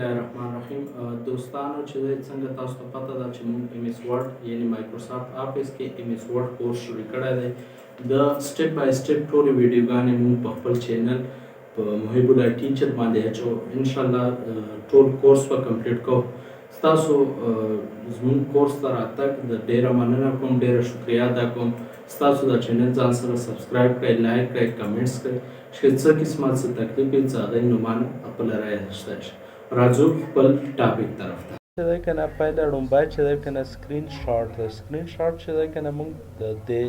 Bismillahirrahmanirrahim. دوستانو چې څنګه تاسو ته پته ده چې موږ ایم اس ورډ یعنی مایکروسافټ آفیس کې ایم اس ورډ کورس شروع کړی دی. د سټپ بای سټپ ټولې ویډیوګانې موږ په خپل چینل په محب الله ټیچر باندې اچو. انشاءالله ټول کورس به کمپلیټ کوو. ستاسو زموږ کورس ته راتګ د ډیره مننه کوم، ډیره شکریا ادا کوم. ستاسو د چینل ځان سره سبسکرایب کړئ، لایک کړئ، کمنټس کړئ چې څه قسمه څه تکلیف وي څه هغه نو مانه خپله رایه اخیستی شي. راځو خپل ټاپک طرف ته. چې دی که نه پیله لومبی چې دی که نه سکرین شاټ دی. سکرین شاټ چې دی که نه موږ د دې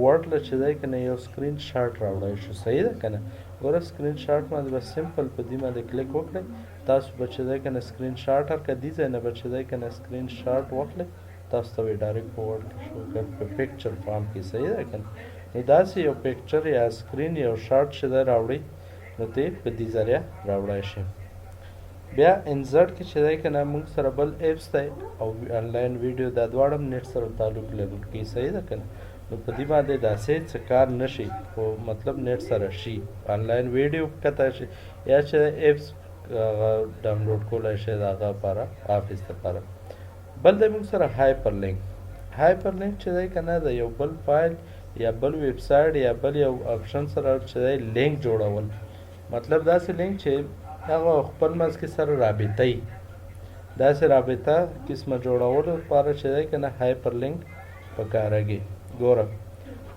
ورډ له چې دی که نه یو سکرین شاټ راوړی شو. صحیح ده که نه. ګوره سکرین شاټ باندې به سمپل په دې باندې کلیک وکړئ. تاسو به چې دی که نه سکرین شاټ هر که دې ځای نه به چې دی که نه سکرین شاټ واخلئ، تاسو ته به ډایرکټ په ورډ کې شو کړي په پکچر فارم کې. صحیح ده که نه. نو داسې یو پکچر یا سکرین یو شاټ چې دی راوړئ نو ته یې په دې ذریعه راوړی شئ. بیا انزرټ کې چې دی که نه موږ سره بل ایپس دی او آنلاین ویډیو دا دواړه هم نیټ سره تعلق لرونکي. صحیح ده که نه. نو په دې باندې داسې څه کار نه شي خو مطلب نیټ سره شي، آنلاین ویډیو کته شي یا چې ایپس ډاونلوډ کولی شئ د هغه لپاره آفیس لپاره. بل دی موږ سره هایپر لینک. هایپر لینک چې دی که نه د یو بل فایل یا بل ویب سایټ یا بل یو آپشن سره چې دی لینک جوړول. مطلب داسې لینک چې هغه خپل منځ کې سره رابطه وي. داسې رابطه قسمه جوړولو لپاره چې دی که نه هایپر لینک پکارېږي. ګوره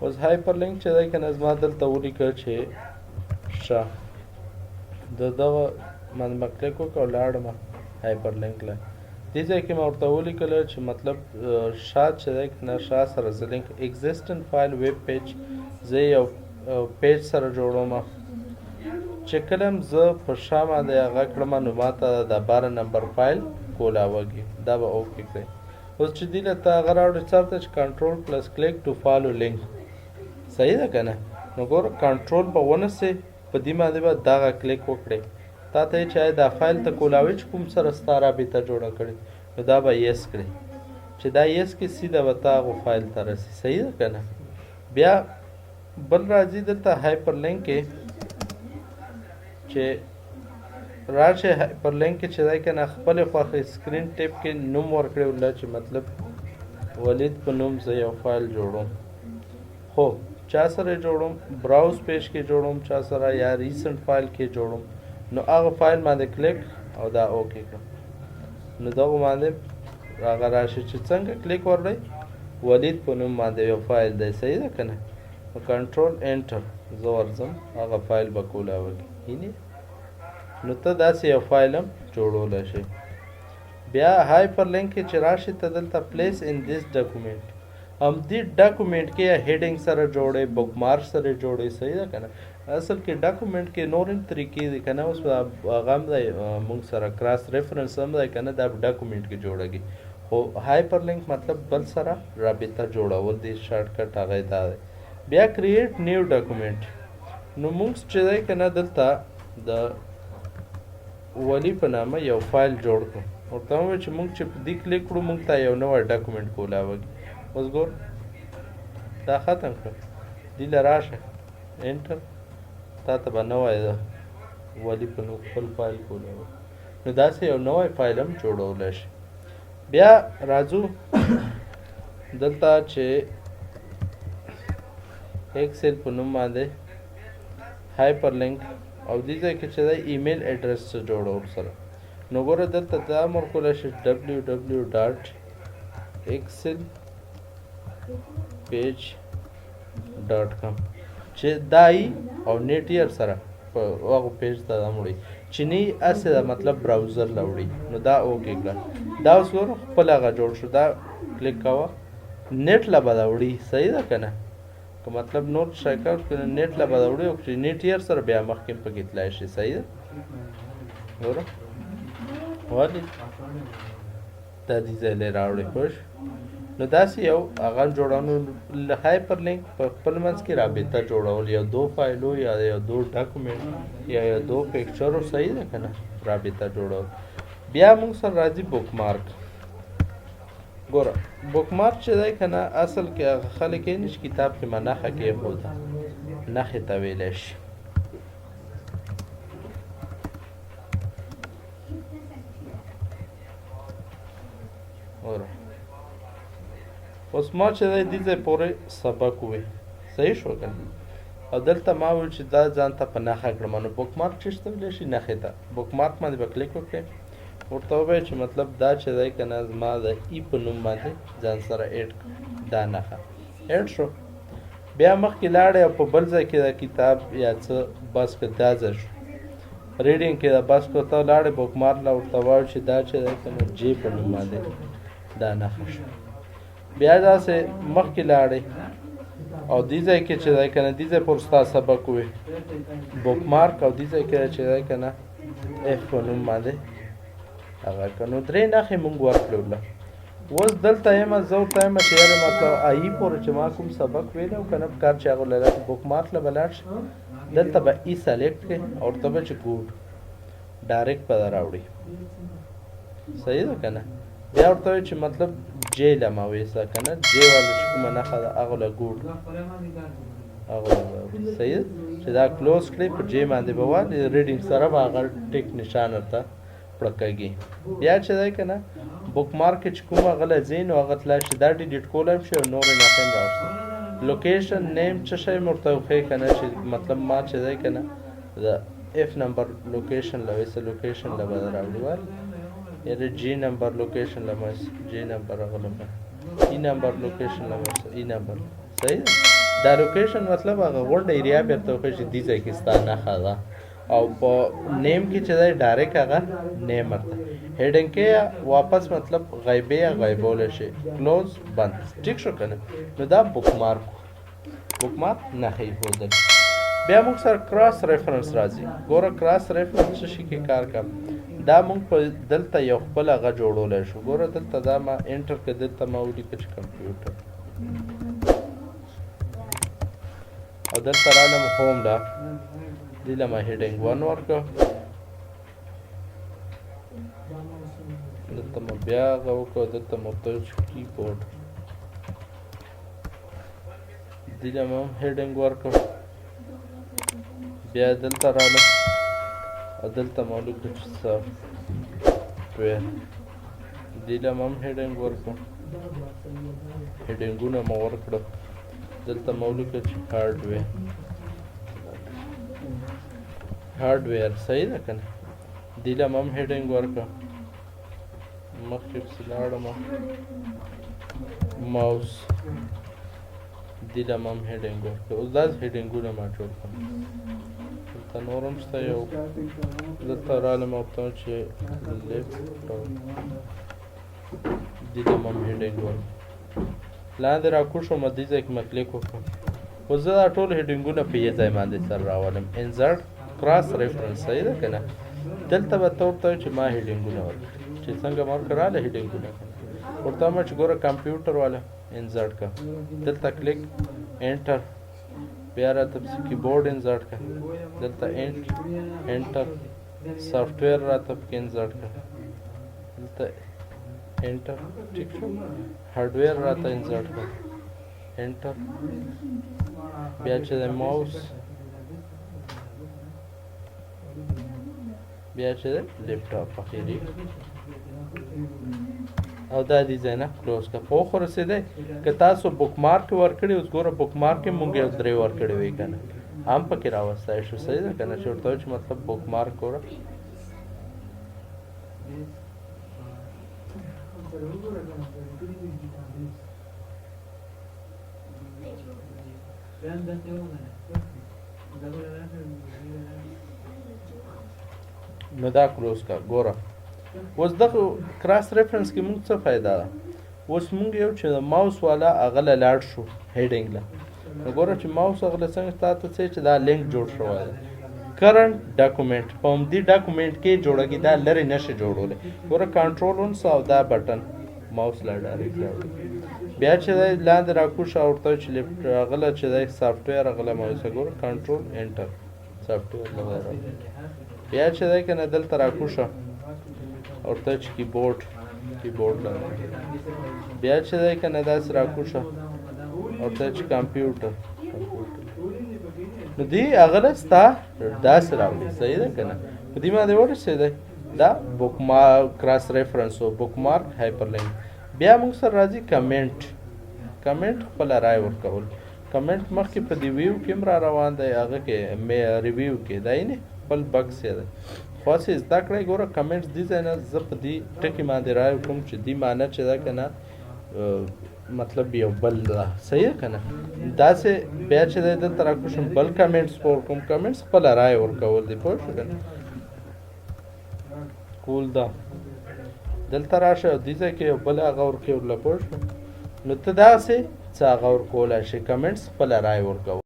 اوس هایپر لینک چې دی که نه زما دلته ولیکه چې ښه د دغه باندې مې کلیک وکړه او لاړم هایپر لینک له دې ځای کې مې ورته ولیکله چې مطلب شا چې دی که نه شا سره زه لینک اگزسټنټ فایل ویب پیج زه یو پیج سره جوړوم چې کله هم زه په شا باندې هغه کړم نو ما ته د 12 نمبر فایل کولاوږي. دا به اوکې کړئ. اوس چې دې له ته هغه راوړې چېرته چې کنټرول پلس کلیک ټو فالو لینک. صحیح ده که نه. نو ګوره کنټرول به ونیسئ، په دې باندې به دغه کلیک وکړئ. تا ته یې چې دا فایل ته کولاوي چې کوم سره ستا رابطه جوړه کړې نو دا به یس کړئ. چې دا یس کې سیده به تا هغو فایل ته رسي. صحیح ده که نه. بیا بل راځي دلته هایپر لینک کې چې راشئ هایپر لینک کې چې دی که نه خپلې خوښې سکرین ټیپ کې نوم ورکړئ ولله چې مطلب ولید په نوم زه یو فایل جوړوم. خو چا سره جوړوم؟ براوز پیج کې جوړوم، چا سره یا ریسنټ فایل کې جوړوم. نو هغه فایل باندې کلیک او دا اوکې کړم. نو دغه باندې هغه راشي چې څنګه کلیک ورکړئ ولید په نوم باندې یو فایل دی. صحیح ده که نه. نو کنټرول انټر زه ورځم هغه فایل به کولاوږي. نو ته داسې یو فایل هم جوړولی شئ. بیا هایپر لینک کې چې راشي ته دلته پلیس ان دیس ډاکومنټ همدې ډاکومنټ کې یا هیډینګ سره جوړئ، بک مارک سره جوړئ. صحیح ده که نه. اصل کې ډاکومنټ کې نور هم طریقې دي که نه. اوس هغه هم دی موږ سره کراس ریفرنس هم دی که نه، دا ډاکومنټ کې جوړېږي. خو هایپر لینک مطلب بل سره رابطه جوړول دی. شارټکټ هغه دا دی. بیا کریټ نیو ډاکومنټ. نو موږ چې دی که نه دلته د ولی په نامه یو فایل جوړ کړو. ورته ووایو چې موږ چې په دې کلیک کړو موږ ته یو نوی ډاکومنټ کولاوږي. اوس ګور دا ختم کړم. دې له راشه انټر تا ته به نوی د ولی په نوم خپل فایل کولاوږي. نو داسې یو نوی فایل هم جوړولی شي. بیا راځو دلته چې ایکسل په نوم باندې هایپر لینک او دې ځای کې چې دی ایمیل اډرس څه جوړول سره. نو ګوره دلته دا هم ورکولی شي www.excelpage.com چې دا یي او نیټ یې سره په هغو پیج ته هم وړي چې نه یي هسې دا مطلب براوزر له وړي. نو دا اوکې کړه. دا اوس ګوره خپل هغه جوړ شو. دا کلیک کوه نیټ له به دا وړي. صحیح ده که نه. که مطلب نور شی کار کړي نیټ له به دا وړي او چې نیټ یې سره بیا مخکې پکې تللی شي. صحیح ده. ګوره ولې دا دې ځای لی راوړئ پوه شو. نو داسې یو هغه جوړولو هایپر لینک په خپل منځ کې رابطه جوړول یا دو فایلو یا یو دو ډاکومنټ یا یو دو پکچرو. صحیح ده که نه. رابطه جوړول. بیا موږ سره راځي بک مارک. ګوره بک مارک چې دی که نه اصل کې هغه خلک یې نشي کتاب کې ما نښه کېښوده، نښې ته ویلی شي. ګوره اوس ما چې دی دې ځای پورې سبق ووی صحیح شو که نه او دلته ما وویل چې دا ځان ته په نښه کړم نو بک مارک چې ته ویلی شي نښې ته بک مارک باندې به کلیک وکړې ورته ووایه چې مطلب دا چې دی که نه زما د ای په نوم باندې ځان سره ایډ دا نښه ایډ شو بیا مخکې لاړې او په بل ځای کې دا کتاب یا څه بس که دا ځای شو ریډینګ کې دا بس که ته لاړې بک مارک له ورته وایو چې دا چې دی که نه جې په نوم باندې دا نښه شو بیا داسې مخکې لاړې او دې ځای کې چې دی که نه دې ځای پورې ستا سبق ووی بک مارک او دې ځای کې چې دی که نه اف په نوم باندې هغه که نو درې نښې مونږ ورکړې وله اوس دلته یم زه ورته یم چې یاره مطلب آیي پورې چې ما کوم سبق ویلی او که نه پکار چې هغه له بک مارک له به لاړ شي دلته به ای سلیکټ کړې او ورته به چې ګوډ ډایرکټ به در راوړي صحیح ده که نه بیا ورته وایي چې مطلب جې له ما ویسه که نه جې والا چې کومه نښه ده هغه له ګوډ هغه صحیح ده چې دا کلوز کړې په جې باندې به والې ریډینګ سره به هغه ټیک نشان ورته پړکږي بیا چې دی که نه بک مارک چې کوم هغه له ځې نو هغه تلای شي دا ډیلیټ کولی هم شي او نورې نښې هم راوړي لوکیشن نیم څه شی مې ورته وښیې که نه چې مطلب ما چې دی که نه د اف نمبر لوکیشن له ویسه لوکیشن له به راوړي وال یعنې جی نمبر لوکیشن له مس جی نمبر هغه له ای نمبر لوکیشن له مس ای نمبر صحیح دا لوکیشن مطلب هغه غونډه ایریا بیا ورته وښیې چې دې ځای کې ستا نښه ده او په نیم کې چې دی ډایرکټ هغه نیم ورته هیډینګ کې واپس مطلب غیبې یا غیبولی شي کلوز بند ټیک شو که نه نو دا بک مارک نښې ایښودل بیا موږ سره کراس ریفرنس راځي ګوره کراس ریفرنس څه شي کې کار کوم دا موږ په دلته یو خپل هغه جوړولی شو ګوره دلته دا ما انټر کړه دلته ما ولیکه چې کمپیوټر او دلته رالم هوم له دې له ما هیډینګ 1 ورکړه دلته مو بیا هغه وکړه دلته مو ورته ویل چې کیبورډ دې له ما هم هیډینګ ورکړه بیا دلته رالم او دلته ما ولیکه چې سافټویر دې له ما هم هیډینګ ورکړه هیډینګونه مو ورکړه دلته ما ولیکه چې هارډویر صحیح ده که نه دې له ما هم هیډینګ ورکړه مخکې پسې لاړم ماوس دې له ما هم هیډینګ ورکړه اوس داسې هیډینګونه ما جوړ کړم دلته نور هم شته یو دلته رالم او ورته وایم چې لیپټاپ دې له ما هم هیډینګ ورکړه لاندې راکوږ شوم دې ځای کې مې کلیک وکړم اوس زه دا ټول هیډینګونه په یوه ځای باندې سره راولم انزرټ کراس ریفرنس صحیح ده که نه دلته به ته ورته وایي چې ما هیډینګونه ورکړه چې څنګه ما ورکړه راله هیډینګونه ورته وایم چې ګوره کمپیوټر والا انزرټ کړه دلته کلیک انټر بیا راته پسې کیبورډ انزرټ کړه دلته انټر سافټویر راته پکې انزرټ کړه دلته انټر ټیک شو هارډویر راته انزرټ کړه انټر بیا چې د ماوس بیا چې د لیپټاپ اخیری او دا دې ځای نه کلوز کړه په وخت ورسېدی که تاسو بک مارک ورکړي اوس ګوره بک مارک یې مونږ یو درې ورکړې وی که نه هم پکې راوستی شو صحیح ده که نه چې ورته وایي چې مطلب بک مارک ګوره نو دا کلوز کا ګوره اوس دغه کراس ریفرنس کې موږ څه فایده ده اوس موږ یو چې د ماوس والا هغه له لاړ شو هیډینګ له نو ګوره چې ماوس هغه له څنګه تا ته څه چې دا لینک جوړ شوی دی کرنټ ډاکومنټ په همدې ډاکومنټ کې جوړېږي دا لرې نشي جوړولی ګوره کنټرول ونیسه او دا بټن ماوس لا ډایرکټ راوړي بیا چې دی لاندې راکوشه او ورته چې هغه له چې دی سافټویر هغه له ماوسه ګوره کنټرول انټر سافټویر له راوړي بیا چې دی که نه دلته راکوشه ورته چې کیبورډ له بیا چې دی که نه داسې راکوشه ورته چې کمپیوټر نو دی هغه له ستا داسې راوړي صحیح ده که نه په دې باندې ورسېدی دا بک مارک کراس ریفرنس او بک مارک هایپرلینک بیا موږ سره راځي کمنټ خپل رائے ورکول. کمنټ مخکې په دی ویو کې را روان دی، هغه کې مې ریویو کې دی نه خپل بکس یې دی. خو هسې زده کړئ ګوره کمنټس دي ځای نه زه په دې ټکي باندې رائے وکړم چې دې معنی چې ده که نه مطلب یو بل ده، صحیح ده که نه. داسې بیا چې دی دلته راکوشم بل کمنټس په ورکوم، کمنټس خپله رائے ورکول دی، پوه شو که نه. کول ده دلته راشه او دې ځای کې یو بل هغه ورکوي ورله، پوه شو. نو ته داسې څه هغه ورکولی شي، کمنټس خپله رائے ورکول.